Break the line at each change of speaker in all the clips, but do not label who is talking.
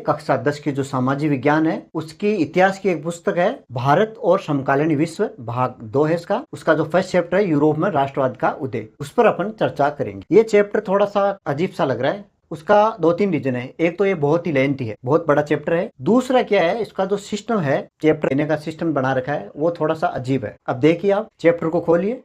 कक्षा 10 की जो सामाजिक विज्ञान है उसकी इतिहास की एक पुस्तक है भारत और समकालीन विश्व, भाग 2 है इसका। उसका जो फर्स्ट चैप्टर है यूरोप में राष्ट्रवाद का उदय, उस पर अपन चर्चा करेंगे। ये चैप्टर थोड़ा सा अजीब सा लग रहा है, उसका 2-3 रीजन है। एक तो ये बहुत ही लेंथी है, बहुत बड़ा चैप्टर है। दूसरा क्या है, इसका जो सिस्टम है, चैप्टर लेने का सिस्टम बना रखा है वो थोड़ा सा अजीब है। अब देखिए, आप चैप्टर को खोलिए।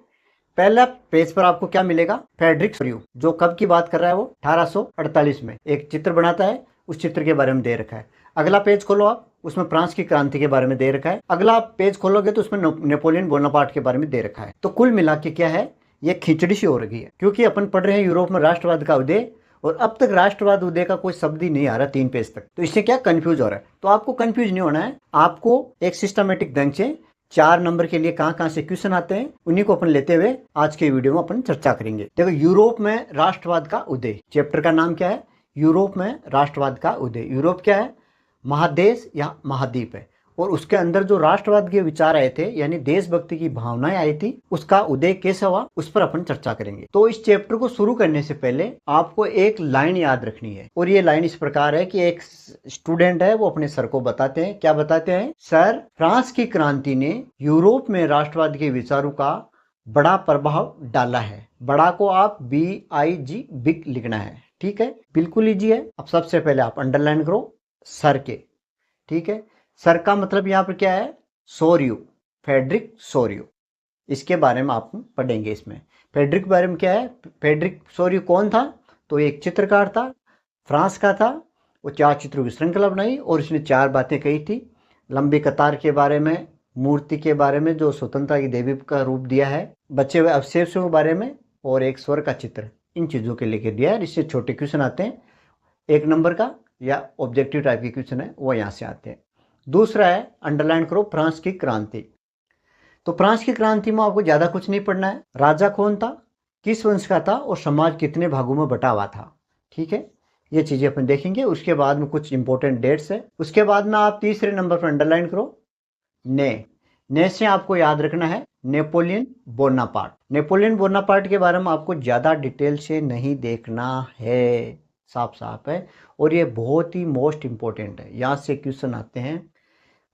पहला पेज पर आपको क्या मिलेगा, फ्रेडरिक सोरियू, जो कब की बात कर रहा है, वो 1848 में एक चित्र बनाता है, उस चित्र के बारे में दे रखा है। अगला पेज खोलो आप, उसमें फ्रांस की क्रांति के बारे में दे रखा है। अगला पेज खोलोगे तो उसमें नेपोलियन बोनापार्ट के बारे में दे रखा है। तो कुल मिला के क्या है, ये खिचड़ी सी हो रही है, क्योंकि अपन पढ़ रहे हैं यूरोप में राष्ट्रवाद का उदय, और अब तक राष्ट्रवाद उदय का कोई शब्द ही नहीं आ रहा 3 पेज तक। तो इससे क्या कंफ्यूज हो रहा है। तो आपको कंफ्यूज नहीं होना है, आपको एक सिस्टमेटिक ढंग से 4 नंबर के लिए कहां से क्वेश्चन आते हैं उन्हीं को अपन लेते हुए आज के वीडियो में अपन चर्चा करेंगे। देखो, यूरोप में राष्ट्रवाद का उदय, चैप्टर का नाम क्या है, यूरोप में राष्ट्रवाद का उदय। यूरोप क्या है, महादेश या महाद्वीप है, और उसके अंदर जो राष्ट्रवाद के विचार आए थे, यानी देशभक्ति की भावनाएं आई थी, उसका उदय कैसे हुआ उस पर अपन चर्चा करेंगे। तो इस चैप्टर को शुरू करने से पहले आपको एक लाइन याद रखनी है, और ये लाइन इस प्रकार है कि एक स्टूडेंट है, वो अपने सर को बताते हैं। क्या बताते हैं, सर, फ्रांस की क्रांति ने यूरोप में राष्ट्रवाद के विचारों का बड़ा प्रभाव डाला है। बड़ा को आप BIG, बिग लिखना है, ठीक है, बिल्कुल ईजी है। अब सबसे पहले आप अंडरलाइन करो सर के, ठीक है। सर का मतलब यहाँ पर क्या है, सोरियू, फ्रेडरिक सोरियू, इसके बारे में आप पढ़ेंगे। इसमें फ्रेडरिक के बारे में क्या है, फ्रेडरिक सोरियू कौन था, तो एक चित्रकार था, फ्रांस का था। वो 4 चित्रों की श्रृंखला बनाई और उसने 4 बातें कही थी। लंबी कतार के बारे में, मूर्ति के बारे में जो स्वतंत्रता की देवी का रूप दिया है, बचे हुए अवशेषों के बारे में, और एक स्वर का चित्र, इन चीज़ों के लेके दिया है। इससे छोटे क्वेश्चन आते हैं 1 नंबर का, या ऑब्जेक्टिव टाइप के क्वेश्चन है वो यहाँ से आते हैं। दूसरा है, अंडरलाइन करो, फ्रांस की क्रांति। तो फ्रांस की क्रांति में आपको ज्यादा कुछ नहीं पढ़ना है। राजा कौन था, किस वंश का था, और समाज कितने भागों में बटा हुआ था, ठीक है, ये चीजें अपन देखेंगे। उसके बाद में कुछ इंपॉर्टेंट डेट्स है। उसके बाद में आप तीसरे नंबर पर अंडरलाइन करो ने से आपको याद रखना है नेपोलियन बोनापार्ट। नेपोलियन बोनापार्ट के बारे में आपको ज्यादा डिटेल से नहीं देखना है, साफ साफ है, और ये बहुत ही मोस्ट इंपॉर्टेंट है। यहाँ से क्वेश्चन आते हैं,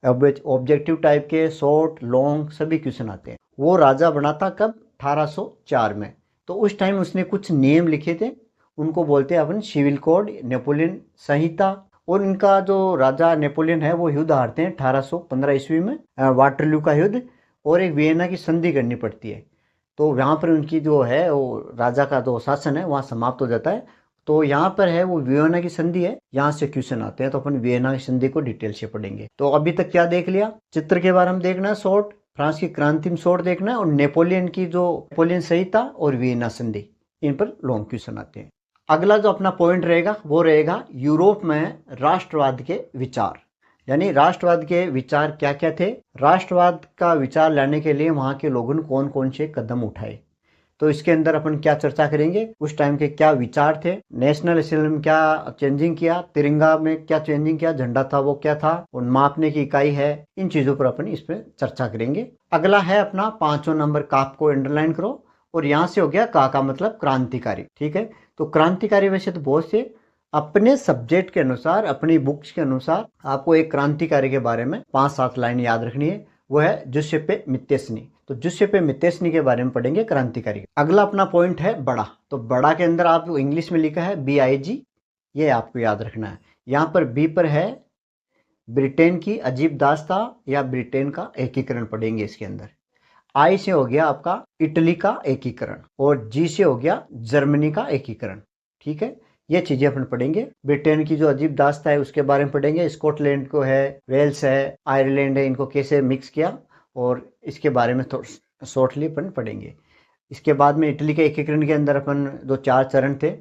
ऑब्जेक्टिव टाइप के, शॉर्ट, लॉन्ग, सभी क्वेश्चन आते हैं। वो राजा बना था कब, 1804 में। तो उस टाइम उसने कुछ नियम लिखे थे, उनको बोलते हैं अपन सिविल कोड, नेपोलियन संहिता। और इनका जो राजा नेपोलियन है वो युद्ध हारते हैं 1815 ईस्वी में, वाटरलू का युद्ध, और एक वियना की संधि करनी पड़ती है। तो वहाँ पर उनकी जो है वो राजा का जो शासन है वहाँ समाप्त हो जाता है। तो यहाँ पर है वो वियना की संधि है, यहाँ से क्वेश्चन आते हैं। तो अपन वियना की संधि को डिटेल से पढ़ेंगे। तो अभी तक क्या देख लिया, चित्र के बारे में देखना है शॉर्ट, फ्रांस की क्रांति में शॉर्ट देखना है, और नेपोलियन की जो नेपोलियन संहिता और वियना संधि, इन पर लॉन्ग क्वेश्चन आते हैं। अगला जो अपना पॉइंट रहेगा वो रहेगा यूरोप में राष्ट्रवाद के विचार, यानी राष्ट्रवाद के विचार क्या क्या थे, राष्ट्रवाद का विचार लाने के लिए वहां के लोगों ने कौन कौन से कदम उठाए। तो इसके अंदर अपन क्या चर्चा करेंगे, उस टाइम के क्या विचार थे, नेशनल असेंबली में क्या चेंजिंग किया, तिरंगा में क्या चेंजिंग किया, झंडा था वो क्या था, और मापने की इकाई है, इन चीजों पर अपन इस पर चर्चा करेंगे। अगला है अपना 5वां नंबर, काप को अंडरलाइन करो, और यहाँ से हो गया का मतलब क्रांतिकारी, ठीक है। तो क्रांतिकारी वैसे तो बहुत से, अपने सब्जेक्ट के अनुसार, अपनी बुक्स के अनुसार आपको एक क्रांतिकारी के बारे में 5-7 लाइन याद रखनी है, वो है जुसेप्पे मित्तेस्नी। तो जुसेप्पे मित्तेस्नी के बारे में पढ़ेंगे, क्रांतिकारी। अगला अपना पॉइंट है बड़ा। तो बड़ा के अंदर आप इंग्लिश में लिखा है BIG, ये आपको याद रखना है। यहाँ पर बी पर है ब्रिटेन की अजीब दास्तां या ब्रिटेन का एकीकरण पढ़ेंगे इसके अंदर। आई से हो गया आपका इटली का एकीकरण, और जी से हो गया जर्मनी का एकीकरण, ठीक है। ये चीजें अपन पढ़ेंगे। ब्रिटेन की जो अजीब दास्तां है उसके बारे में पढ़ेंगे। स्कॉटलैंड को है, वेल्स है, आयरलैंड है, इनको कैसे मिक्स किया, और इसके बारे में शॉर्टली अपन पढ़ेंगे। इसके बाद में इटली के एकीकरण के अंदर अपन जो 4 चरण थे,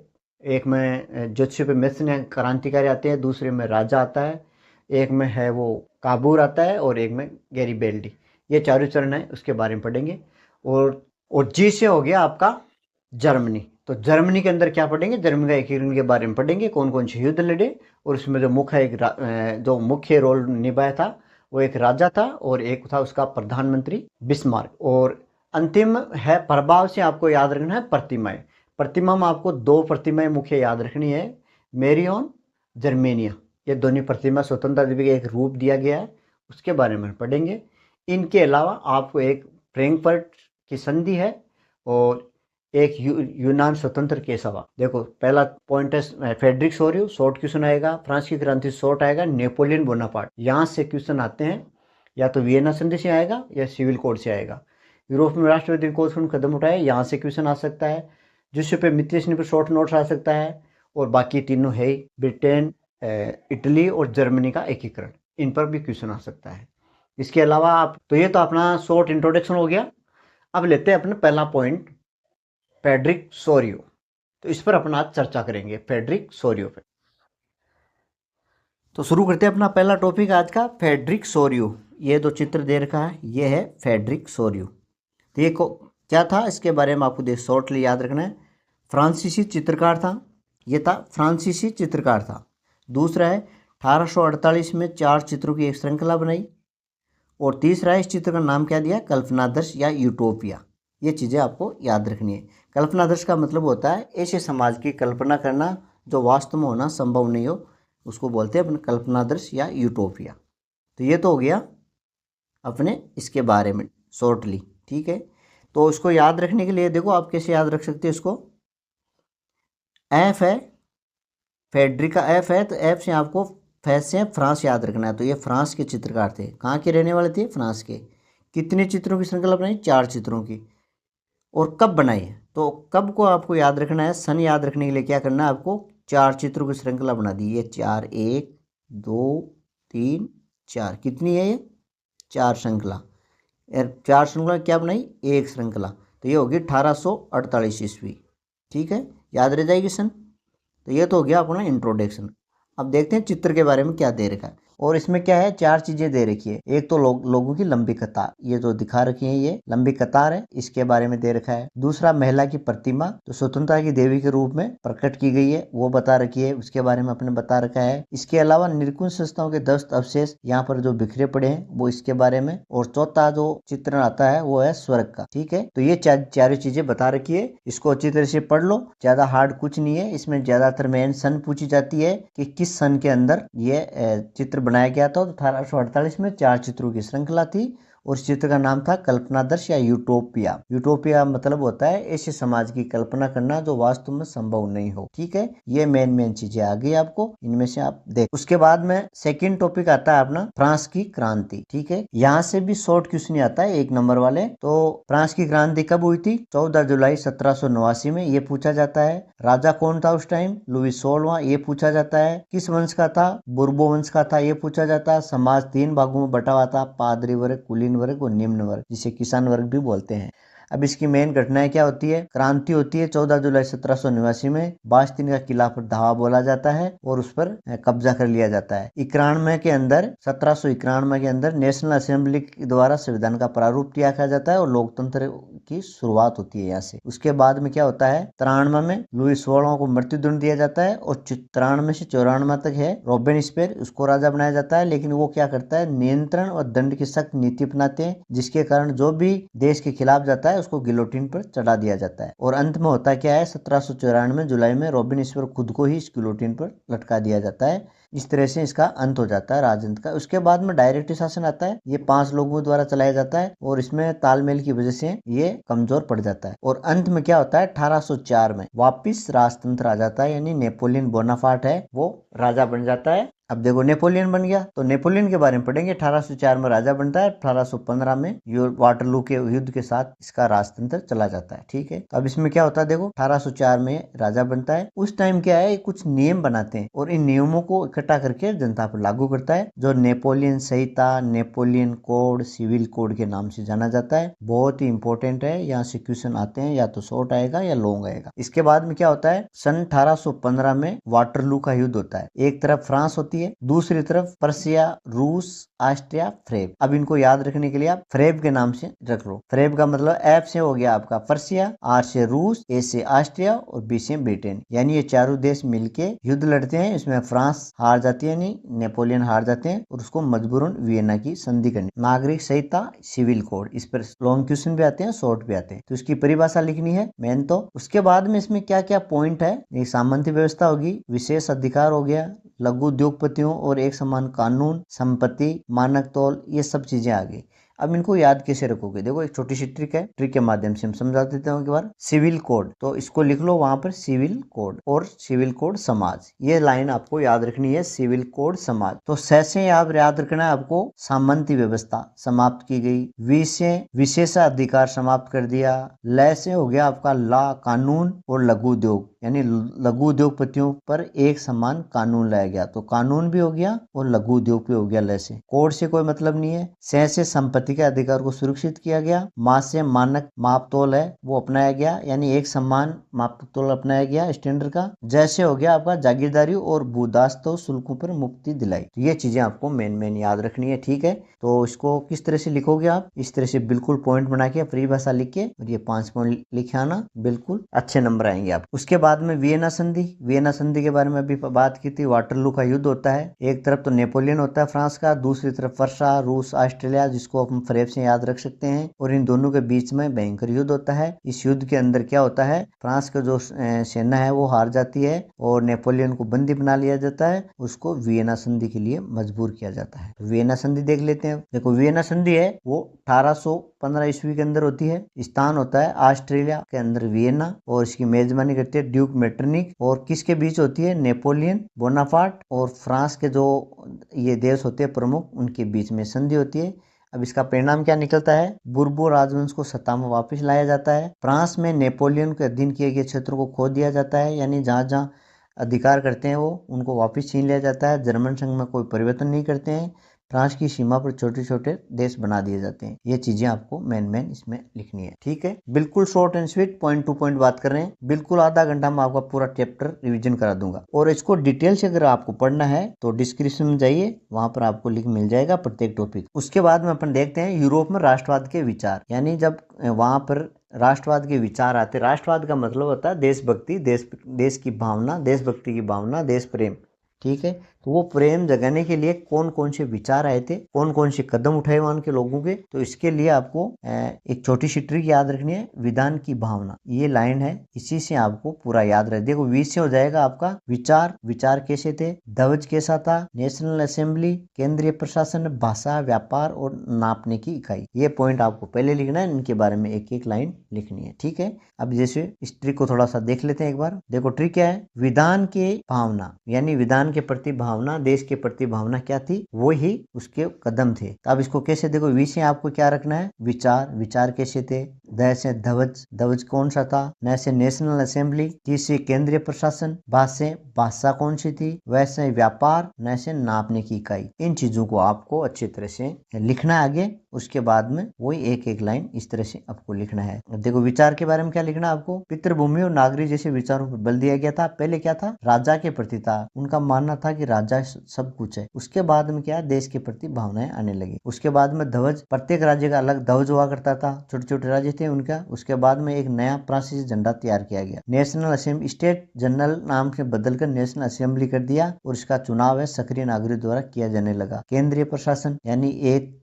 एक में जुसेप्पे मित्तेस्नी क्रांतिकारी आते हैं, दूसरे में राजा आता है, एक में है वो काबूर आता है, और एक में गैरीबेल्डी। ये 4 चरण है, उसके बारे में पढ़ेंगे। और जी से हो गया आपका जर्मनी। तो जर्मनी के अंदर क्या पढ़ेंगे, जर्मनी का एकीकरण के बारे में पढ़ेंगे, कौन कौन से युद्ध लड़े, और उसमें जो मुख्य रोल निभाया था वो एक राजा था, और एक था उसका प्रधानमंत्री बिस्मार्क। और अंतिम है प्रभाव से आपको याद रखना है प्रतिमाएं। प्रतिमा में आपको 2 प्रतिमाएं मुख्य याद रखनी है, मेरी ऑन जर्मेनिया, ये दोनों प्रतिमा स्वतंत्रता दिवस का एक रूप दिया गया है, उसके बारे में पढ़ेंगे। इनके अलावा आपको एक फ्रैंकफर्ट की संधि है और एक यूनान स्वतंत्र के सभा। देखो पहला पॉइंट है फेडरिक सोरियो, शॉर्ट क्वेश्चन आएगा। फ्रांस की क्रांति शॉर्ट आएगा। नेपोलियन बोनापार्ट, यहाँ से क्वेश्चन आते हैं, या तो वियना संधि से आएगा या सिविल कोड से आएगा। यूरोप में राष्ट्रपति ने कौन कदम उठाए, यहाँ से क्वेश्चन आ सकता है। जिससे पे मित्र पर शॉर्ट नोट्स आ सकता है। और बाकी तीनों है ब्रिटेन, इटली और जर्मनी का एकीकरण, इन पर भी क्वेश्चन आ सकता है। इसके अलावा आप तो ये तो अपना शॉर्ट इंट्रोडक्शन हो गया। अब लेते हैं अपना पहला पॉइंट, फेडरिक सोरियो। तो इस पर अपना आज चर्चा करेंगे, फेडरिक सोरियो पे। तो शुरू करते हैं अपना पहला टॉपिक आज का, फेडरिक सोरियो। ये जो चित्र दे रखा है ये है फेडरिक सोरियो। तो ये क्या था, इसके बारे में आपको शॉर्टली याद रखना है। फ्रांसीसी चित्रकार था, ये था फ्रांसीसी चित्रकार था। दूसरा है 1848 में 4 चित्रों की एक श्रृंखला बनाई। और तीसरा है, इस चित्र का नाम क्या दिया, कल्पनादर्श या यूटोपिया। ये चीज़ें आपको याद रखनी है। कल्पनादर्श का मतलब होता है ऐसे समाज की कल्पना करना जो वास्तव में होना संभव नहीं हो, उसको बोलते हैं अपने कल्पनादर्श या यूटोपिया। तो ये तो हो गया अपने इसके बारे में शॉर्टली, ठीक है। तो इसको याद रखने के लिए देखो आप कैसे याद रख सकते हो इसको। एफ है, फेडरिका एफ है, तो एफ से आपको फैस से फ्रांस याद रखना है। तो ये फ्रांस के चित्रकार थे। कहाँ के रहने वाले थे, फ्रांस के। कितने चित्रों की श्रृंखला बनाई, 4 चित्रों की। और कब बनाई है, तो कब को आपको याद रखना है। सन याद रखने के लिए क्या करना है आपको, 4 चित्रों की श्रृंखला बना दी। ये 4, 1 2 3 4, कितनी है ये, 4 श्रृंखला। 4 श्रृंखला क्या बनाई, एक श्रृंखला। तो ये होगी 1848 ईस्वी, ठीक है, याद रह जाएगी सन। तो ये तो हो गया अपना इंट्रोडक्शन। अब देखते हैं चित्र के बारे में क्या दे रखा है। और इसमें क्या है, 4 चीजें दे रखी है। एक तो लोगों की लंबी कतार, ये जो दिखा रखी है ये लंबी कतार है, इसके बारे में दे रखा है। दूसरा महिला की प्रतिमा तो स्वतंत्रता की देवी के रूप में प्रकट की गई है, वो बता रखी है, उसके बारे में अपने बता रखा है। इसके अलावा निरकुंज संस्थाओं के 10 अवशेष यहाँ पर जो बिखरे पड़े हैं वो इसके बारे में। और चौथा जो चित्रण आता है वो है स्वर्ग का, ठीक है। तो ये चारों चीजें बता रखी है, इसको अच्छी तरह से पढ़ लो। ज्यादा हार्ड कुछ नहीं है इसमें। ज्यादातर मेन सन पूछी जाती है कि किस सन के अंदर ये चित्र बनाया गया था। तो 1848 में 4 चित्रों की श्रृंखला थी और इस चित्र का नाम था कल्पनादर्श या यूटोपिया। यूटोपिया मतलब होता है ऐसे समाज की कल्पना करना जो वास्तव में संभव नहीं हो, ठीक है। ये मेन चीजें आ गई आपको, इनमें से आप देख। उसके बाद में सेकंड टॉपिक आता है अपना फ्रांस की क्रांति, ठीक है। यहाँ से भी शॉर्ट क्वेश्चन आता है 1 नंबर वाले। तो फ्रांस की क्रांति कब हुई थी, 14 जुलाई 1789 में, ये पूछा जाता है। राजा कौन था उस टाइम, लुई 16वां, ये पूछा जाता है। किस वंश का था, बुर्बो वंश का था, ये पूछा जाता है। समाज 3 भागों में बटा हुआ था, पादरी वर्ग, कुलीन वर्ग और निम्न वर्ग, जिसे किसान वर्ग भी बोलते हैं। अब इसकी मेन घटनाएं क्या होती है, क्रांति होती है 14 जुलाई 1789 में। बास्तीन का किला पर धावा बोला जाता है और उस पर कब्जा कर लिया जाता है। 91 के अंदर 1791 के अंदर नेशनल असेंबली द्वारा संविधान का प्रारूप तैयार जाता है और लोकतंत्र की शुरुआत होती है यहाँ से। उसके बाद में क्या होता है, 93 में लुई 16वां को मृत्युदंड दिया जाता है और 93 से 94 तक है रोबेस्पियर, उसको राजा बनाया जाता है। लेकिन वो क्या करता है, नियंत्रण और दंड की सख्त नीति अपनाते हैं, जिसके कारण जो भी देश के खिलाफ जाता है उसको गिलोटिन पर चढ़ा दिया जाता है। और अंत में होता क्या है, 1794 जुलाई में रोबेस्पियर खुद को ही इस गिलोटिन पर लटका दिया जाता है। इस तरह से इसका अंत हो जाता है राजतंत्र का। उसके बाद में डायरेक्ट शासन आता है, ये 5 लोगों द्वारा चलाया जाता है और इसमें तालमेल की वजह से ये कमजोर पड़ जाता है। और अंत में क्या होता है, 1804 में वापिस राजतंत्र आ जाता है, यानी नेपोलियन बोनापार्ट है वो राजा बन जाता है। अब देखो नेपोलियन बन गया, तो नेपोलियन के बारे में पढ़ेंगे। 1804 में राजा बनता है, 1815 में वाटरलू के युद्ध के साथ इसका राजतंत्र चला जाता है, ठीक है। तो अब इसमें क्या होता है, देखो 1804 में राजा बनता है। उस टाइम क्या है, कुछ नियम बनाते हैं और इन नियमों को इकट्ठा करके जनता पर लागू करता है, जो नेपोलियन संहिता, नेपोलियन कोड, सिविल कोड के नाम से जाना जाता है। बहुत ही इंपॉर्टेंट है, यहाँ से क्वेश्चन आते हैं, या तो शॉर्ट आएगा या लॉन्ग आएगा। इसके बाद में क्या होता है, सन 1815 में वाटरलू का युद्ध होता है। एक तरफ फ्रांस होती है, दूसरी तरफ पर्सिया, रूस, ऑस्ट्रिया, फ्रेब। अब इनको याद रखने के लिए आप फ्रेब के नाम से रख लो। फ्रेब का मतलब एफ से हो गया आपका पर्सिया, आर से रूस, ए से ऑस्ट्रिया और बी से ब्रिटेन, यानी ये चारों देश मिलके युद्ध लड़ते हैं। इसमें फ्रांस हार जाती है, यानी नेपोलियन हार जाते हैं और उसको मजबूरन वियना की संधि करनी। नागरिक संहिता, सिविल कोड, इस पर लॉन्ग क्वेश्चन भी आते हैं, शॉर्ट भी आते हैं, तो इसकी परिभाषा लिखनी है मेन तो। उसके बाद में इसमें क्या क्या पॉइंट है, एक सामंती व्यवस्था होगी, विशेष अधिकार हो गया, लघु उद्योगपतियों और एक समान कानून, संपत्ति, मानक तौल, ये सब चीजें आ गई। अब इनको याद कैसे रखोगे? देखो एक छोटी सी ट्रिक है, ट्रिक के माध्यम से हम समझा देते हैं एक बार। सिविल कोड, तो इसको लिख लो वहां पर, सिविल कोड और सिविल कोड समाज, ये लाइन आपको याद रखनी है, सिविल कोड समाज। तो स से याद रखना है आपको, सामंती व्यवस्था समाप्त की गई। वी से विशेषाधिकार समाप्त कर दिया। ल से हो गया आपका ला, कानून और लघु उद्योग, यानी लघु उद्योगपतियों पर एक समान कानून लाया गया, तो कानून भी हो गया और लघु उद्योग भी हो गया ल से। कोड से कोई मतलब नहीं है। से संपत्ति के अधिकार को सुरक्षित किया गया। मा से मानक माप तोल है वो अपनाया गया, यानी एक समान माप तोल अपनाया गया स्टैंडर्ड का। जैसे हो गया आपका जागीरदारी और भूदास्त शुल्कों पर मुक्ति दिलाई। तो ये चीजें आपको मेन याद रखनी है, ठीक है। तो इसको किस तरह से लिखोगे आप? इस तरह से बिल्कुल पॉइंट बना के परिभाषा लिख के और ये 5 पॉइंट लिखे आना, बिल्कुल अच्छे नंबर आएंगे आप। उसके बाद में वियना संधि, वियना संधि के बारे में अभी बात की थी। वाटरलू का युद्ध होता है, एक तरफ तो नेपोलियन होता है फ्रांस का, दूसरी तरफ वर्षा, रूस, ऑस्ट्रेलिया, जिसको हम फ्रेब से याद रख सकते हैं, और इन दोनों के बीच में भयंकर युद्ध होता है। इस युद्ध के अंदर क्या होता है, फ्रांस का जो सेना है वो हार जाती है और नेपोलियन को बंदी बना लिया जाता है, उसको वियना संधि के लिए मजबूर किया जाता है। वियना संधि देख लेते हैं। देखो वियना संधि है वो 1815 ईस्वी के अंदर होती है। स्थान होता है ऑस्ट्रेलिया के अंदर वियना, और इसकी मेजबानी करती है ड्यूक मेटरनिक। और किसके बीच होती है? नेपोलियन बोनापार्ट और फ्रांस के जो ये देश होते हैं प्रमुख, उनके बीच में संधि होती है। अब इसका परिणाम क्या निकलता है? बुर्बो राजवंश को सत्ता में वापस लाया जाता है। फ्रांस में नेपोलियन के अधीन किए गए क्षेत्रों को खो दिया जाता है, यानी जहाँ जहाँ अधिकार करते हैं वो उनको वापस छीन लिया जाता है। जर्मन संघ में कोई परिवर्तन नहीं करते हैं। फ्रांस की सीमा पर छोटे छोटे देश बना दिए जाते हैं। ये चीजें आपको मेन इसमें लिखनी है, ठीक है। बिल्कुल short and sweet, point two point बात कर रहे हैं। बिल्कुल आधा घंटा में आपका पूरा चैप्टर रिवीजन करा दूंगा। और इसको डिटेल से अगर आपको पढ़ना है तो डिस्क्रिप्शन में जाइए, वहां पर आपको लिंक मिल जाएगा प्रत्येक टॉपिक। उसके बाद में अपन देखते हैं यूरोप में राष्ट्रवाद के विचार, यानी जब वहां पर राष्ट्रवाद के विचार आते। राष्ट्रवाद का मतलब होता है देशभक्ति, देश की भावना, देशभक्ति की भावना, देश प्रेम, ठीक है। तो वो प्रेम जगाने के लिए कौन कौन से विचार आए थे, कौन कौन से कदम उठाए वहां के लोगों के, तो इसके लिए आपको एक छोटी सी ट्रिक याद रखनी है, विधान की भावना, ये लाइन है, इसी से आपको पूरा याद रहे। देखो वी से हो जाएगा आपका विचार, विचार कैसे थे, ध्वज कैसा था, नेशनल असेंबली, केंद्रीय प्रशासन, भाषा, व्यापार और नापने की इकाई। ये पॉइंट आपको पहले लिखना है, इनके बारे में एक एक लाइन लिखनी है, ठीक है। अब जैसे इस ट्रिक को थोड़ा सा देख लेते हैं एक बार। देखो ट्रिक क्या है, विधान के भावना, यानी विधान के प्रति भावना, देश के प्रति भावना क्या थी, वो ही उसके कदम थे। तो अब इसको कैसे देखो, वी से आपको क्या रखना है, विचार, विचार कैसे थे, द से ध्वज, ध्वज कौन सा था, न से नेशनल असेंबली, टी से केंद्रीय प्रशासन, भा से भाषा कौन सी थी, वैसे व्यापार, न से नापने की इकाई। इन चीजों को आपको अच्छी तरह से लिखना है आगे। उसके बाद में वही एक एक लाइन इस तरह से आपको लिखना है। देखो विचार के बारे में क्या लिखना है आपको, पितृभूमि और नागरिक जैसे विचारों पर बल दिया गया था। पहले क्या था, राजा के प्रति था, उनका मानना था कि राजा सब कुछ है। उसके बाद में क्या, देश के प्रति भावनाएं आने लगी। उसके बाद में ध्वज, प्रत्येक राज्य का अलग ध्वज हुआ करता था, छोटे छोटे राज्य थे उनका। उसके बाद में एक नया फ्रांसीसी झंडा तैयार किया गया। नेशनल असेंबली, स्टेट जनरल नाम से बदलकर नेशनल असेंबली कर दिया, और इसका चुनाव है सक्रिय नागरिक द्वारा किया जाने लगा। केंद्रीय प्रशासन, यानी एक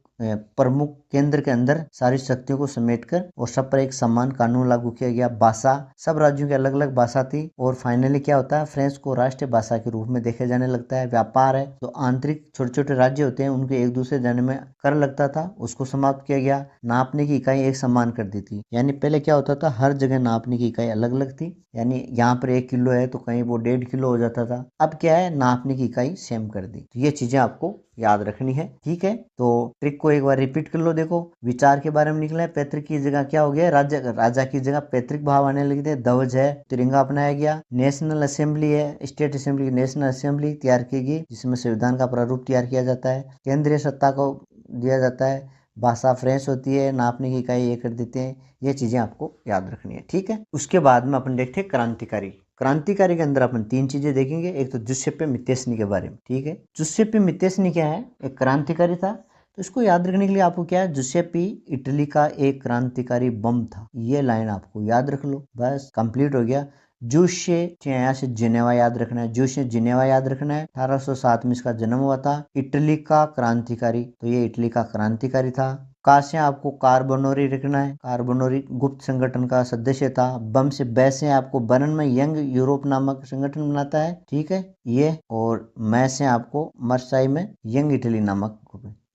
प्रमुख केंद्र के अंदर सारी शक्तियों को समेटकर और सब पर एक समान कानून लागू किया गया। भाषा, सब राज्यों की अलग अलग भाषा थी। और फाइनली क्या होता है, फ्रेंच को राष्ट्रीय भाषा के रूप में देखा जाने लगता है। व्यापार है, तो आंतरिक छोटे छोटे राज्य होते हैं उनके एक दूसरे जाने में कर लगता था, उसको समाप्त किया गया। नापने की इकाई एक समान कर दी थी, यानी पहले क्या होता था, हर जगह नापने की इकाई अलग अलग थी, यानी यहाँ पर 1 किलो है तो कहीं वो 1.5 किलो हो जाता था। अब क्या है, नापने की इकाई सेम कर दी। तो ये चीजें आपको याद रखनी है, ठीक है। तो ट्रिक को एक बार रिपीट कर लो। देखो विचार के बारे में निकला है, पैतृक की जगह क्या हो गया, राजा की जगह पैतृक भाव आने लगे थे। ध्वज है, तिरंगा अपनाया गया। नेशनल असेंबली है, स्टेट असेंबली की नेशनल असेंबली तैयार की गई, जिसमें संविधान का प्रारूप तैयार किया जाता है। केंद्रीय सत्ता को दिया जाता है। भाषा फ्रेंच होती है, नापने की इकाई ये कर देते हैं। ये चीजें आपको याद रखनी है, ठीक है। उसके बाद में अपन देखते हैं क्रांतिकारी। क्रांतिकारी के अंदर अपन 3 चीजें देखेंगे। एक तो जुसेप्पे मित्तेस्नी के बारे में, ठीक है। जुसेप्पे मित्तेस्नी क्या है, एक क्रांतिकारी था। तो इसको याद रखने के लिए आपको क्या है, जुसेप्पी इटली का एक क्रांतिकारी बम था। ये लाइन आपको याद रख लो, बस कंप्लीट हो गया। जूस्य यहाँ से जिनेवा याद रखना है, जूस्य जिनेवा याद रखना है। 1807 में इसका जन्म हुआ था। इटली का क्रांतिकारी, तो ये इटली का क्रांतिकारी था। का से आपको कार्बोनोरी रखना है, कार्बोनोरी गुप्त संगठन का सदस्य था। बम से बै से आपको बर्न में यंग यूरोप नामक संगठन बनाता है, ठीक है ये। और मैं से आपको मरसाई में यंग इटली नामक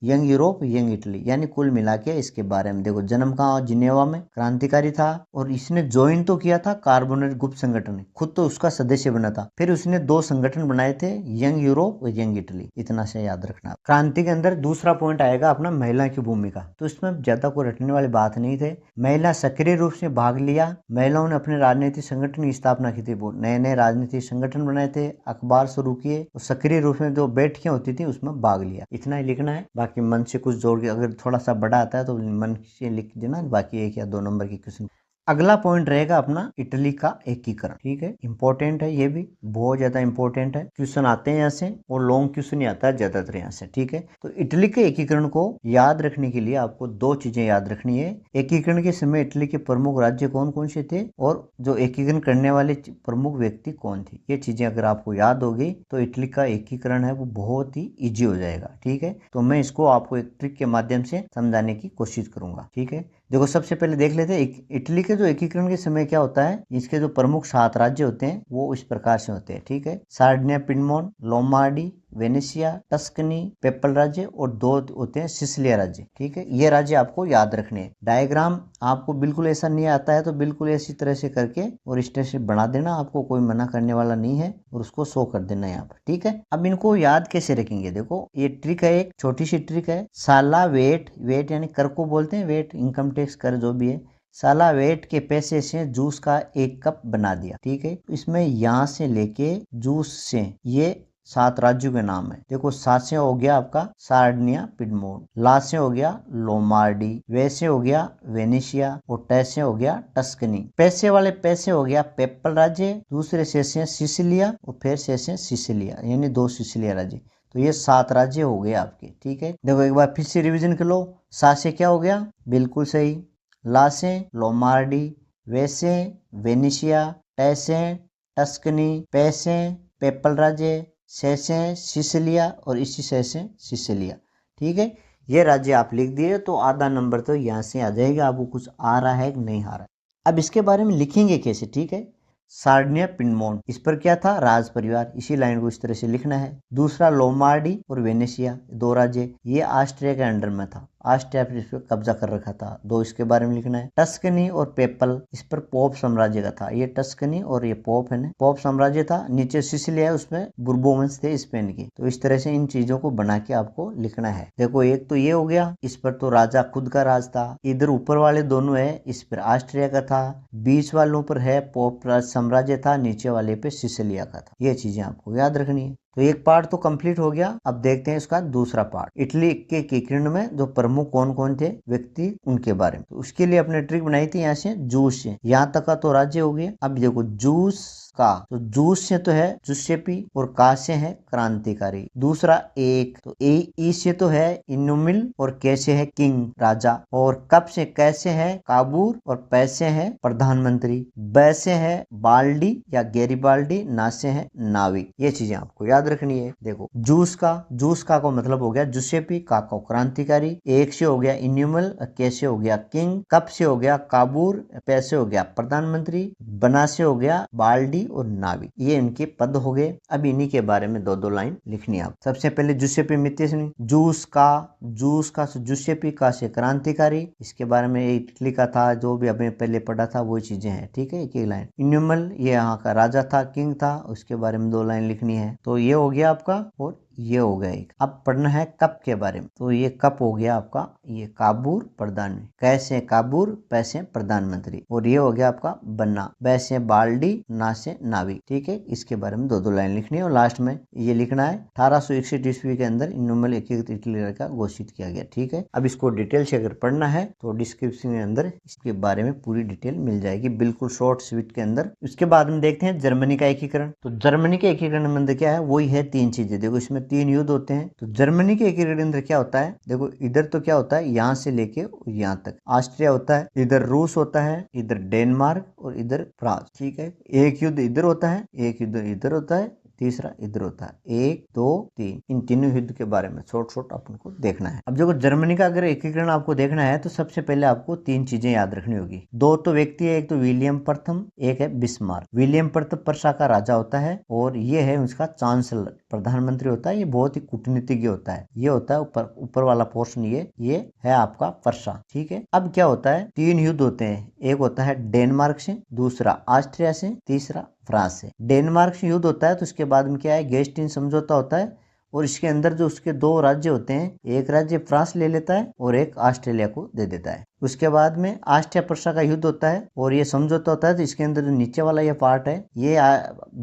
यंग यूरोप यंग इटली, यानी कुल मिला के इसके बारे में देखो। जन्म कहाँ, जिनेवा में, क्रांतिकारी था। और इसने ज्वाइन तो किया था कार्बोनेट गुप्त संगठन, खुद तो उसका सदस्य बना था। फिर उसने 2 संगठन बनाए थे, यंग यूरोप और यंग इटली, इतना से याद रखना। क्रांति के अंदर दूसरा पॉइंट आएगा अपना महिला की भूमिका। तो इसमें ज्यादा कोई रटने वाली बात नहीं थे। महिला सक्रिय रूप से भाग लिया। महिलाओं ने अपने राजनीतिक संगठन की स्थापना की थी, नए नए राजनीतिक संगठन बनाए थे, अखबार शुरू किए, और सक्रिय रूप में जो बैठकें होती थी उसमें भाग लिया। इतना ही लिखना है, बाकी मन से कुछ जोड़ के, अगर थोड़ा सा बड़ा आता है तो मन से लिख देना, बाकी 1 या 2 नंबर की क्वेश्चन। अगला पॉइंट रहेगा अपना इटली का एकीकरण, ठीक है, इंपॉर्टेंट है, ये भी बहुत ज्यादा इंपॉर्टेंट है। क्वेश्चन आते हैं यहाँ से, और लॉन्ग क्वेश्चन ही आता है ज्यादातर यहाँ से, ठीक है। तो इटली के एकीकरण को याद रखने के लिए आपको 2 चीजें याद रखनी है। एकीकरण के समय इटली के प्रमुख राज्य कौन कौन से थे, और जो एकीकरण करने वाले प्रमुख व्यक्ति कौन थे। ये चीजें अगर आपको याद होगी तो इटली का एकीकरण है वो बहुत ही ईजी हो जाएगा, ठीक है। तो मैं इसको आपको एक ट्रिक के माध्यम से समझाने की कोशिश करूंगा, ठीक है। देखो सबसे पहले देख लेते हैं इटली के जो एकीकरण के समय क्या होता है। इसके जो प्रमुख 7 राज्य होते हैं वो इस प्रकार से होते हैं, ठीक है। सार्डिनिया, पिडमोन, लोमार्डी, वेनेशिया, टस्कनी, पेपल राज्य, और 2 होते हैं सिसिलिया राज्य, ठीक है। ये राज्य आपको याद रखने हैं। डायग्राम आपको बिल्कुल ऐसा नहीं आता है तो बिल्कुल ऐसी तरह से करके और इस तरह से बना देना, आपको कोई मना करने वाला नहीं है, और उसको शो कर देना यहाँ पर, ठीक है। अब इनको याद कैसे रखेंगे, देखो ये ट्रिक है, एक छोटी सी ट्रिक है। साला वेट, वेट यानी कर को बोलते हैं, वेट इनकम टैक्स कर जो भी है। साला वेट के पैसे से जूस का 1 कप बना दिया, ठीक है। इसमें यहाँ से लेके जूस से ये 7 राज्यों के नाम है। देखो सा से हो गया आपका सार्डिनिया, पिडमोन, ला से हो गया लोमार्डी, वे से हो गया वेनेशिया, और टे से हो गया टस्कनी। पैसे वाले पैसे हो गया पेपल राज्य, दूसरे से सिसिलिया, और फिर से सिसिलिया, यानी 2 सिसिलिया राज्य। तो ये 7 राज्य हो गए आपके, ठीक है। देखो एक बार फिर से रिवीजन कर लो। सा से क्या हो गया, बिल्कुल सही। ला से लोमार्डी, वे से वेनेशिया, टे से टस्कनी, पे से पेपल राज्य, से सिसिलिया, और इसी से सिसिलिया, ठीक है। ये राज्य आप लिख दिए तो आधा नंबर तो यहाँ से आ जाएगा। आपको कुछ आ रहा है कि नहीं आ रहा है। अब इसके बारे में लिखेंगे कैसे, ठीक है। सार्डिनिया, पिडमोन, इस पर क्या था, राज परिवार, इसी लाइन को इस तरह से लिखना है। दूसरा लोमार्डी और वेनेशिया, 2 राज्य, ये ऑस्ट्रिया के अंडर में था, ऑस्ट्रिया पर इस पर कब्जा कर रखा था, 2 इसके बारे में लिखना है। टस्कनी और पेपल, इस पर पोप साम्राज्य का था, ये टस्कनी और ये पोप है ना, पोप साम्राज्य था। नीचे सिसिलिया, उसमें बुर्बो वंश थे स्पेन की। तो इस तरह से इन चीजों को बना के आपको लिखना है। देखो एक तो ये हो गया, इस पर तो राजा खुद का राज था। इधर ऊपर वाले दोनों है, इस पर ऑस्ट्रिया का था, बीच वालों पर है पोप साम्राज्य था, नीचे वाले पे सिसिलिया का था। ये चीजें आपको याद रखनी है। तो एक पार्ट तो कंप्लीट हो गया। अब देखते हैं इसका दूसरा पार्ट, इटली के एकीकरण में जो प्रमुख कौन कौन थे व्यक्ति, उनके बारे में। तो उसके लिए अपने ट्रिक बनाई थी, यहाँ से जूस से, यहाँ तक का तो राज्य हो गया। अब देखो जूस का, तो जूस से तो है जुसेपी, और का से है क्रांतिकारी। दूसरा एक, तो ई से तो है इनुमिल, और कैसे है किंग, राजा। और कब से कैसे है काबूर, और पैसे है प्रधानमंत्री। बै से है बाल्डी या गैरीबाल्डी, ना से है नाविक। ये चीजें आपको याद रखनी है। देखो जूस का को मतलब हो गया जुसेपी, का को क्रांतिकारी, एक से हो गया इन्यूमल, कैसे हो गया किंग, कब से हो गया काबूर, पैसे हो गया प्रधानमंत्री, बना से हो गया बाल्डी और नाविक। ये इनके पद हो गए। अब इन्हीं के बारे में 2-2 लाइन लिखनी है आप। सबसे पहले जुसेपी मित्तिसनी, जूस का से जुसेपी, का से क्रांतिकारी, इसके बारे में इटली का था, जो भी अभी पहले पढ़ा था वो चीजें हैं, ठीक है। एक लाइन इन्यूमल, ये यहाँ का राजा था, किंग था, उसके बारे में 2 लाइन लिखनी है। तो ये हो गया आपका, और ये हो गया एक। अब पढ़ना है कप के बारे में। तो ये कप हो गया आपका, ये काबूर प्रधान, कैसे काबूर, पैसे प्रधानमंत्री, और ये हो गया आपका बन्ना, वैसे बाल्डी, ना से नाविक, ठीक है। इसके बारे में 2-2 लाइन लिखनी है। और लास्ट में ये लिखना है 1861 ईस्वी के अंदर इन्यूमल एकीकृत इटली का घोषित किया गया, ठीक है। अब इसको डिटेल से अगर पढ़ना है तो डिस्क्रिप्शन के अंदर इसके बारे में पूरी डिटेल मिल जाएगी, बिल्कुल शॉर्ट स्वीट के अंदर। उसके बाद में देखते हैं जर्मनी का एकीकरण। तो जर्मनी के एकीकरण में क्या है, वही है 3 चीजें। देखो इसमें 3 युद्ध होते हैं। तो जर्मनी के एकीकरण के अंदर क्या होता है, देखो इधर तो क्या होता है, यहाँ से लेके यहाँ तक ऑस्ट्रिया होता है, इधर रूस होता है, इधर डेनमार्क और इधर फ्रांस, ठीक है। एक युद्ध इधर होता है, एक युद्ध इधर होता है, तीसरा इधर होता है। 1 2 3 इन तीनों युद्ध के बारे में छोट अपन को देखना है। अब देखो जर्मनी का अगर एकीकरण आपको देखना है तो सबसे पहले आपको 3 चीजें याद रखनी होगी। 2 तो व्यक्ति है, एक तो विलियम प्रथम, एक है बिस्मार्क। विलियम प्रथम पर्सा का राजा होता है और ये है उसका चांसलर, प्रधानमंत्री होता है। ये बहुत ही कूटनीतिज्ञ होता है। ये होता है ऊपर वाला पोर्शन, ये है आपका पर्सा, ठीक है। अब क्या होता है, 3 युद्ध होते हैं। एक होता है डेनमार्क से, दूसरा ऑस्ट्रिया से, तीसरा फ्रांस से। डेनमार्क से युद्ध होता है तो उसके बाद में क्या है, गेस्टिन समझौता होता है और इसके अंदर जो उसके 2 राज्य होते हैं, एक राज्य फ्रांस ले लेता है और एक ऑस्ट्रेलिया को दे देता है। उसके बाद में ऑस्ट्रिया पर्सा का युद्ध होता है और ये समझौता होता है। तो इसके अंदर जो नीचे वाला ये पार्ट है ये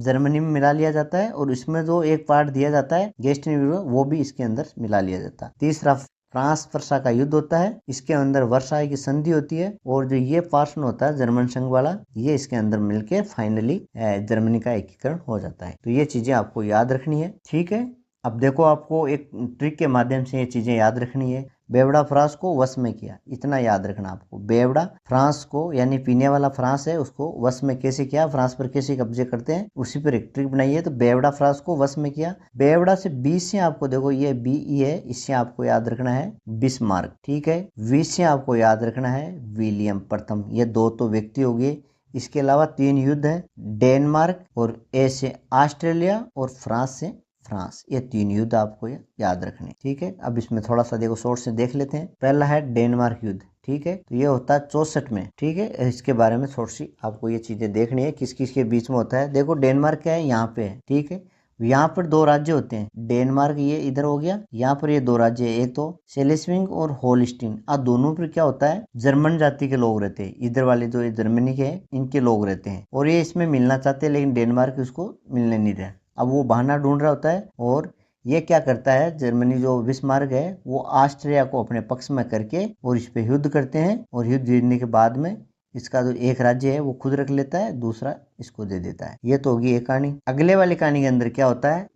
जर्मनी में मिला लिया जाता है और इसमें जो एक पार्ट दिया जाता है गेस्टिन वो भी इसके अंदर मिला लिया जाता है। तीसरा फ्रांस पर्सा का युद्ध होता है। इसके अंदर वर्साई की संधि होती है और जो ये पार्शन होता है जर्मन संघ वाला, ये इसके अंदर मिलके फाइनली जर्मनी का एकीकरण हो जाता है। तो ये चीजें आपको याद रखनी है, ठीक है। अब देखो आपको एक ट्रिक के माध्यम से ये चीजें याद रखनी है। बेवड़ा फ्रांस को वश में किया, इतना याद रखना आपको। बेवड़ा फ्रांस को, यानी पीने वाला फ्रांस है, उसको वश में कैसे किया, फ्रांस पर कैसे कब्जे करते हैं, उसी पर एक ट्रिक बनाई है। तो बेवड़ा फ्रांस को वश में किया। बेवड़ा से 20 से आपको देखो ये BE है, इससे आपको याद रखना है बिस्मार्क, ठीक है। 20 से आपको याद रखना है विलियम प्रथम। ये 2 तो व्यक्ति हो गए। इसके अलावा 3 युद्ध है, डेनमार्क और ए से ऑस्ट्रेलिया और फ्रांस से फ्रांस। ये 3 युद्ध आपको याद रखने, ठीक है। अब इसमें थोड़ा सा देखो शॉर्ट से देख लेते हैं। पहला है डेनमार्क युद्ध, ठीक है। तो ये होता है 64 में, ठीक है। इसके बारे में थोड़ी सी आपको ये चीजें देखनी है, किस किस के बीच में होता है। देखो डेनमार्क क्या है, यहाँ पे है, ठीक है। यहाँ पर 2 राज्य होते हैं, डेनमार्क ये इधर हो गया, यहाँ पर ये 2 राज्य है, एक तो सेलेस्विंग और होलस्टीन। दोनों पर क्या होता है, जर्मन जाति के लोग रहते हैं। इधर वाले जो जर्मनी के हैं इनके लोग रहते हैं और ये इसमें मिलना चाहते हैं, लेकिन डेनमार्क उसको मिलने नहीं रहा। अब वो बहाना ढूंढ रहा होता है और ये क्या करता है, जर्मनी जो बिस्मार्क है वो ऑस्ट्रिया को अपने पक्ष में करके और इस पे युद्ध करते हैं और युद्ध जीतने के बाद में इसका जो एक राज्य है वो खुद रख लेता है, दूसरा इसको दे देता है। ये तो होगी एक कहानी। अगले वाली कहानी के अंदर क्या होता है,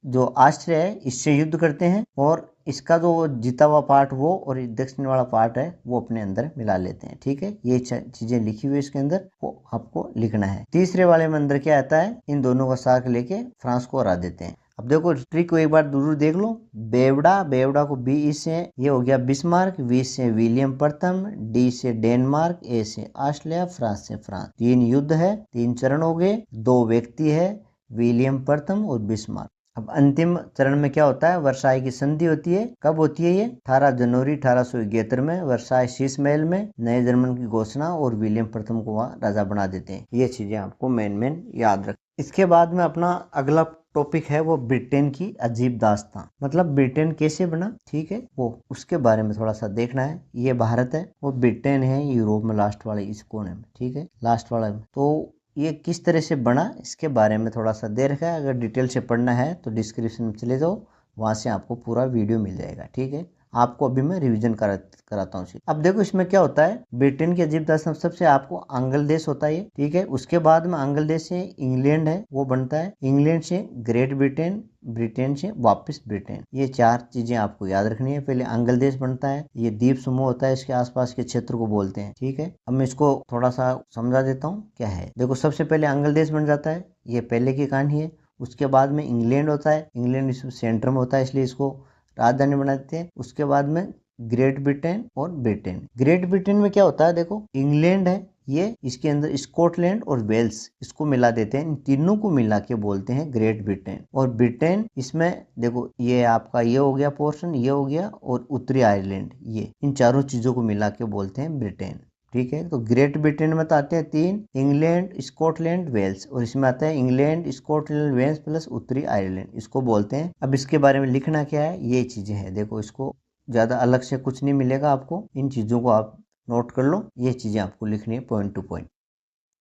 जो ऑस्ट्रिया है इससे युद्ध करते हैं और इसका जो जीता हुआ पार्ट वो और दक्षिण वाला पार्ट है वो अपने अंदर मिला लेते हैं, ठीक है। ये चीजें लिखी हुई इसके अंदर, वो आपको लिखना है। तीसरे वाले में अंदर क्या आता है, इन दोनों का साथ लेके फ्रांस को हरा देते हैं। अब देखो ट्रिक को एक बार जरूर देख लो। बेवड़ा को BE से ये हो गया बिस्मार्क, V से विलियम प्रथम, D से डेनमार्क, A से ऑस्ट्रेलिया, फ्रांस से फ्रांस। 3 युद्ध है, 3 चरण हो गए, 2 व्यक्ति है, विलियम प्रथम और बिस्मार्क। अब अंतिम चरण में क्या होता है, वर्साई की संधि होती है। कब होती है ये, 18 जनवरी 1871 में वर्साई शीश महल में नए जर्मन की घोषणा और विलियम प्रथम को वहाँ राजा बना देते हैं। ये चीजें आपको मेन याद रख। इसके बाद में अपना अगला टॉपिक है वो ब्रिटेन की अजीब दास्तां, मतलब ब्रिटेन कैसे बना, ठीक है, वो उसके बारे में थोड़ा सा देखना है। ये भारत है और ब्रिटेन है यूरोप में लास्ट वाले इस कोने में, ठीक है, लास्ट वाला में। तो ये किस तरह से बना इसके बारे में थोड़ा सा दे रखा है। अगर डिटेल से पढ़ना है तो डिस्क्रिप्शन में चले जाओ, वहाँ से आपको पूरा वीडियो मिल जाएगा, ठीक है। आपको अभी मैं रिवीजन कराता हूँ। अब देखो इसमें क्या होता है, ब्रिटेन की अजीब दास्तां सबसे आपको आंग्ल देश होता है, ठीक है। उसके बाद में आंग्ल देश से इंग्लैंड है वो बनता है, इंग्लैंड से ग्रेट ब्रिटेन, ब्रिटेन से वापस ब्रिटेन। ये 4 चीजें आपको याद रखनी है। पहले आंग्ल देश बनता है, ये द्वीप समूह होता है, इसके आसपास के क्षेत्र को बोलते हैं, ठीक है। अब मैं इसको थोड़ा सा समझा देता हूँ क्या है। देखो सबसे पहले आंग्ल देश बन जाता है, ये पहले की कहानी है। उसके बाद में इंग्लैंड होता है, इंग्लैंड इस सेंटर में होता है इसलिए इसको राजधानी बना देते हैं। उसके बाद में ग्रेट ब्रिटेन और ब्रिटेन। ग्रेट ब्रिटेन में क्या होता है, देखो इंग्लैंड है ये, इसके अंदर स्कॉटलैंड और वेल्स इसको मिला देते हैं, इन तीनों को मिला के बोलते हैं ग्रेट ब्रिटेन। और ब्रिटेन इसमें देखो ये आपका ये हो गया पोर्शन, ये हो गया, और उत्तरी आयरलैंड, ये इन चारों चीजों को मिला के बोलते हैं ब्रिटेन, ठीक है। तो ग्रेट ब्रिटेन में तो आते हैं 3, इंग्लैंड, स्कॉटलैंड, वेल्स, और इसमें आता है इंग्लैंड, स्कॉटलैंड, वेल्स प्लस उत्तरी आयरलैंड, इसको बोलते हैं। अब इसके बारे में लिखना क्या है, ये चीजें हैं। देखो इसको ज्यादा अलग से कुछ नहीं मिलेगा आपको, इन चीजों को आप नोट कर लो, ये चीजें आपको लिखनी है पॉइंट टू पॉइंट।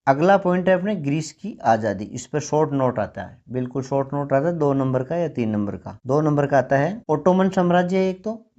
अगला पॉइंट है अपने ग्रीस की आजादी। इस पर शॉर्ट नोट आता है, बिल्कुल शॉर्ट नोट आता है, 2 नंबर का या 3 नंबर का। 2 नंबर का आता है ओटोमन साम्राज्य,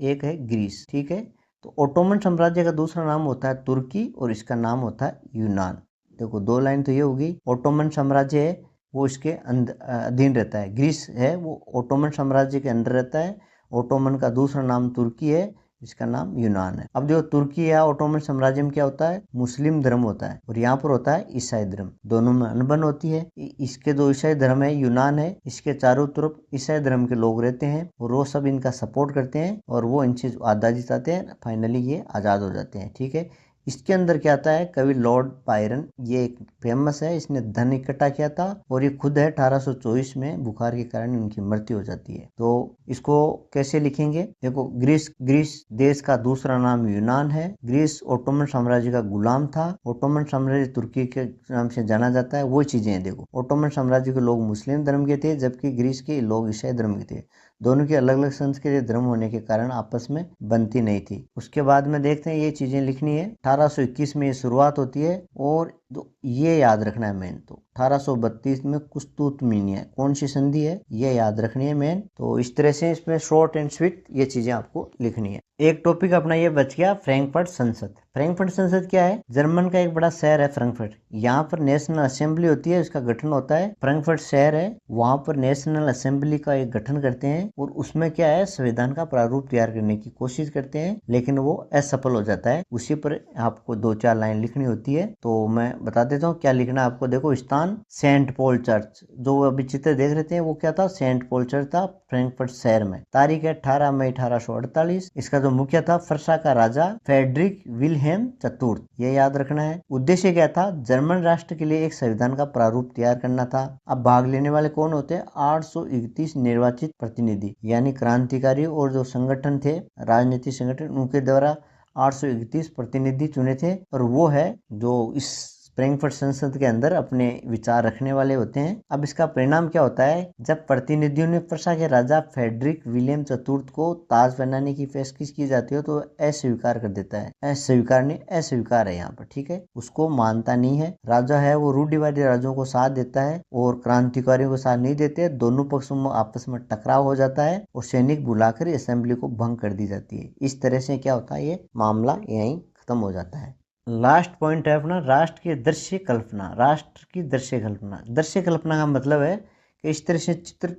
एक है ग्रीस, ठीक है। तो ओटोमन साम्राज्य का दूसरा नाम होता है तुर्की और इसका नाम होता है यूनान। देखो 2 लाइन तो ये होगी, ओटोमन साम्राज्य है वो इसके अधीन रहता है। ग्रीस है वो ओटोमन साम्राज्य के अंडर रहता है। ओटोमन का दूसरा नाम तुर्की है, इसका नाम यूनान है। अब जो तुर्की या ओटोमन साम्राज्य में क्या होता है, मुस्लिम धर्म होता है और यहाँ पर होता है ईसाई धर्म, दोनों में अनबन होती है। इसके जो ईसाई धर्म है यूनान है, इसके चारों तरफ ईसाई धर्म के लोग रहते हैं और वो सब इनका सपोर्ट करते हैं और वो इनसे आज़ादी चाहते हैं। फाइनली ये आज़ाद हो जाते हैं, ठीक है। इसके अंदर क्या आता है, कवि लॉर्ड बायरन, ये एक फेमस है, इसने धन इकट्ठा किया था और ये खुद है 1824 में बुखार के कारण इनकी मृत्यु हो जाती है। तो इसको कैसे लिखेंगे, देखो ग्रीस देश का दूसरा नाम यूनान है। ग्रीस ओटोमन साम्राज्य का गुलाम था। ओटोमन साम्राज्य तुर्की के नाम से जाना जाता है। वो चीजें हैं, देखो ओटोमन साम्राज्य के लोग मुस्लिम धर्म के थे जबकि ग्रीस के लोग ईसाई धर्म के थे। दोनों की अलग अलग संस्कृति धर्म होने के कारण आपस में बनती नहीं थी। उसके बाद में देखते हैं ये चीजें लिखनी है। 1821 में ये शुरुआत होती है और ये याद रखना है मेन। तो 1832 में कुस्तुतमिनिया कौन सी संधि है, ये याद रखनी है मेन। तो इस तरह से इसमें शॉर्ट एंड स्वीट ये चीजें आपको लिखनी है। एक टॉपिक अपना ये बच गया, फ्रैंकफर्ट संसद। फ्रैंकफर्ट संसद क्या है, जर्मन का एक बड़ा शहर है फ्रैंकफर्ट। यहाँ पर नेशनल असेंबली होती है, उसका गठन होता है। फ्रैंकफर्ट शहर है, वहां पर नेशनल असेंबली का एक गठन करते हैं और उसमें क्या है, संविधान का प्रारूप तैयार करने की कोशिश करते हैं लेकिन वो असफल हो जाता है। उसी पर आपको 2-4 लाइन लिखनी होती है। तो मैं बता देता हूँ क्या लिखना है आपको। देखो स्थान सेंट पॉल चर्च, जो अभी चित्र देख रहे थे वो क्या था, सेंट पॉल चर्च था फ्रैंकफर्ट शहर में। तारीख है 18 मई 1848। इसका जो मुखिया था फर्सा का राजा फेडरिक विल्हेम चतुर्थ, ये याद रखना है। उद्देश्य क्या था, जर्मन राष्ट्र के लिए एक संविधान का प्रारूप तैयार करना था। अब भाग लेने वाले कौन होते हैं, 831 निर्वाचित प्रतिनिधि यानी क्रांतिकारी और जो संगठन थे, राजनीतिक संगठन, उनके द्वारा 831 प्रतिनिधि चुने थे और वो है जो इस फ्रैंकफर्ट संसद के अंदर अपने विचार रखने वाले होते हैं। अब इसका परिणाम क्या होता है, जब प्रतिनिधियों ने प्रशा के राजा फेडरिक विलियम चतुर्थ को ताज पहनाने की पेशकश की जाती है तो अस्वीकार कर देता है। अस्वीकार है यहाँ पर, ठीक है, उसको मानता नहीं है। राजा है वो रूढ़िवादी राज्यों को साथ देता है और क्रांतिकारियों को साथ नहीं देते। दोनों पक्षों में आपस में टकराव हो जाता है और सैनिक बुलाकर असेंबली को भंग कर दी जाती है। इस तरह से क्या होता है, ये मामला यहीं खत्म हो जाता है। लास्ट पॉइंट है अपना, राष्ट्र की दृश्य कल्पना। राष्ट्र की दृश्य कल्पना, दृश्य कल्पना का मतलब है कि इस तरह से चित्र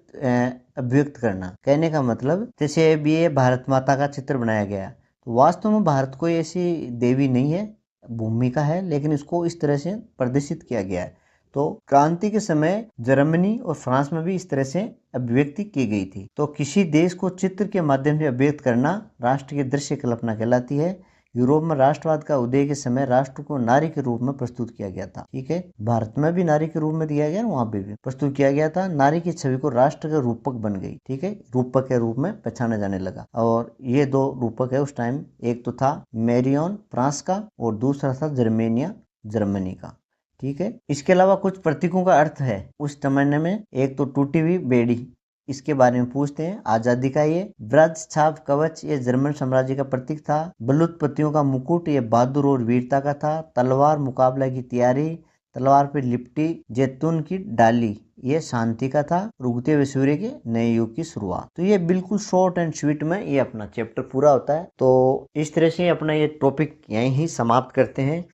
अभिव्यक्त करना। कहने का मतलब जैसे अभी ये भारत माता का चित्र बनाया गया, तो वास्तव में भारत कोई ऐसी देवी नहीं है, भूमिका है, लेकिन इसको इस तरह से प्रदर्शित किया गया है। तो क्रांति के समय जर्मनी और फ्रांस में भी इस तरह से अभिव्यक्ति की गई थी। तो किसी देश को चित्र के माध्यम से अभिव्यक्त करना राष्ट्र की दृश्य कल्पना कहलाती है। यूरोप में राष्ट्रवाद का उदय के समय राष्ट्र को नारी के रूप में प्रस्तुत किया गया था, ठीक है। भारत में भी नारी के रूप में दिया गया, वहां पे भी प्रस्तुत किया गया था। नारी की छवि को राष्ट्र के रूपक बन गई, ठीक है, रूपक के रूप में पहचाना जाने लगा। और ये 2 रूपक है उस टाइम, एक तो था मेरियन फ्रांस का और दूसरा था जर्मेनिया जर्मनी का, ठीक है। इसके अलावा कुछ प्रतीकों का अर्थ है उस जमाने में। एक तो टूटी हुई बेड़ी, इसके बारे में पूछते हैं। आजादी का ये ब्रज छाप कवच, ये जर्मन साम्राज्य का प्रतीक था। बलूत पत्तियों का मुकुट, ये बहादुर और वीरता का था। तलवार मुकाबला की तैयारी, तलवार पर लिपटी जैतून की डाली, ये शांति का था। उगते हुए सूर्य के नए युग की शुरुआत। तो ये बिल्कुल शॉर्ट एंड स्वीट में ये अपना चैप्टर पूरा होता है। तो इस तरह से अपना ये टॉपिक यहीं ही समाप्त करते हैं।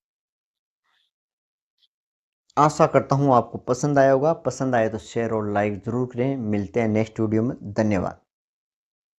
आशा करता हूँ आपको पसंद आया होगा। पसंद आए तो शेयर और लाइक जरूर करें। मिलते हैं नेक्स्ट वीडियो में। धन्यवाद।